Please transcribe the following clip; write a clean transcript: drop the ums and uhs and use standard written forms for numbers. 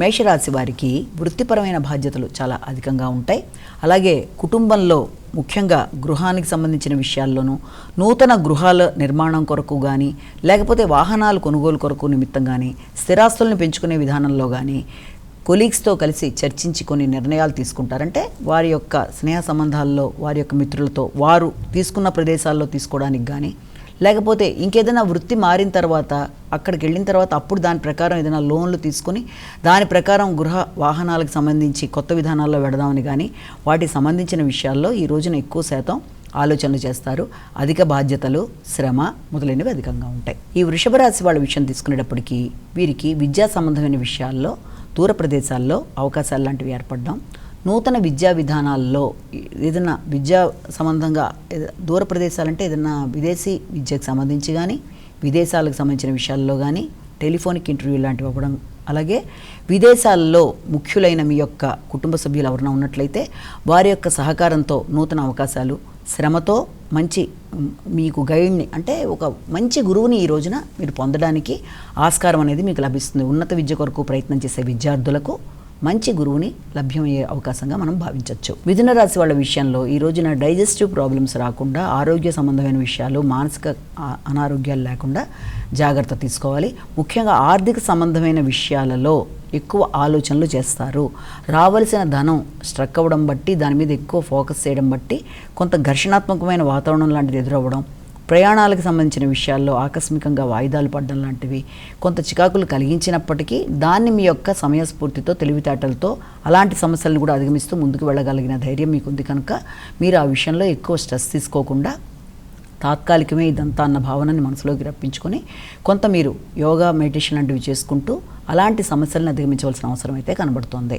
మేషరాశి వారికి వృత్తిపరమైన బాధ్యతలు చాలా అధికంగా ఉంటాయి. అలాగే కుటుంబంలో ముఖ్యంగా గృహానికి సంబంధించిన విషయాల్లోనూ నూతన గృహాల నిర్మాణం కొరకు కానీ లేకపోతే వాహనాలు కొనుగోలు కొరకు నిమిత్తం కానీ స్థిరాస్తులను పెంచుకునే విధానంలో కానీ కొలీగ్స్తో కలిసి చర్చించి కొన్ని నిర్ణయాలు తీసుకుంటారంటే వారి యొక్క స్నేహ సంబంధాల్లో వారి యొక్క మిత్రులతో వారు తీసుకున్న ప్రదేశాల్లో తీసుకోవడానికి కానీ లేకపోతే ఇంకేదైనా వృత్తి మారిన తర్వాత అక్కడికి వెళ్ళిన తర్వాత అప్పుడు దాని ప్రకారం ఏదైనా లోన్లు తీసుకుని దాని ప్రకారం గృహ వాహనాలకు సంబంధించి కొత్త విధానాల్లో వెడదామని కానీ వాటికి సంబంధించిన విషయాల్లో ఈ రోజున ఎక్కువ శాతం ఆలోచనలు చేస్తారు. అధిక బాధ్యతలు, శ్రమ మొదలైనవి అధికంగా ఉంటాయి. ఈ వృషభ రాశి వాళ్ళ విషయం తీసుకునేటప్పటికీ వీరికి విద్యా సంబంధమైన విషయాల్లో దూర ప్రదేశాల్లో అవకాశాలు లాంటివి ఏర్పడడం, నూతన విద్యా విధానాల్లో ఏదైనా విద్యా సంబంధంగా దూర ప్రదేశాలంటే ఏదైనా విదేశీ విద్యకు సంబంధించి కానీ విదేశాలకు సంబంధించిన విషయాల్లో కానీ టెలిఫోనిక్ ఇంటర్వ్యూ లాంటివి అవ్వడం, అలాగే విదేశాల్లో ముఖ్యులైన మీ యొక్క కుటుంబ సభ్యులు ఎవరైనా ఉన్నట్లయితే వారి యొక్క సహకారంతో నూతన అవకాశాలు, శ్రమతో మంచి మీకు గైడ్ని అంటే ఒక మంచి గురువుని ఈ రోజున మీరు పొందడానికి ఆస్కారం అనేది మీకు లభిస్తుంది. ఉన్నత విద్య కొరకు ప్రయత్నం చేసే విద్యార్థులకు మంచి గురువుని లభ్యమయ్యే అవకాశంగా మనం భావించవచ్చు. మిథున రాశి వాళ్ళ విషయంలో ఈ రోజున డైజెస్టివ్ ప్రాబ్లమ్స్ రాకుండా, ఆరోగ్య సంబంధమైన విషయాలు, మానసిక అనారోగ్యాలు లేకుండా జాగ్రత్త తీసుకోవాలి. ముఖ్యంగా ఆర్థిక సంబంధమైన విషయాలలో ఎక్కువ ఆలోచనలు చేస్తారు. రావలసిన ధనం స్ట్రక్ అవ్వడం బట్టి దాని మీద ఎక్కువ ఫోకస్ చేయడం బట్టి కొంత ఘర్షణాత్మకమైన వాతావరణం లాంటిది ఎదురవ్వడం, ప్రయాణాలకు సంబంధించిన విషయాల్లో ఆకస్మికంగా వాయిదాలు పడడం లాంటివి కొంత చికాకులు కలిగించినప్పటికీ దాన్ని మీ యొక్క సమయస్ఫూర్తితో, తెలివితేటలతో అలాంటి సమస్యలను కూడా అధిగమిస్తూ ముందుకు వెళ్ళగలిగిన ధైర్యం మీకు ఉంది కనుక మీరు ఆ విషయంలో ఎక్కువ స్ట్రెస్ తీసుకోకుండా తాత్కాలికమే ఇదంతా అన్న భావనని మనసులోకి రప్పించుకొని కొంత మీరు యోగా, మెడిటేషన్ లాంటివి చేసుకుంటూ అలాంటి సమస్యలను అధిగమించవలసిన అవసరం అయితే కనబడుతోంది.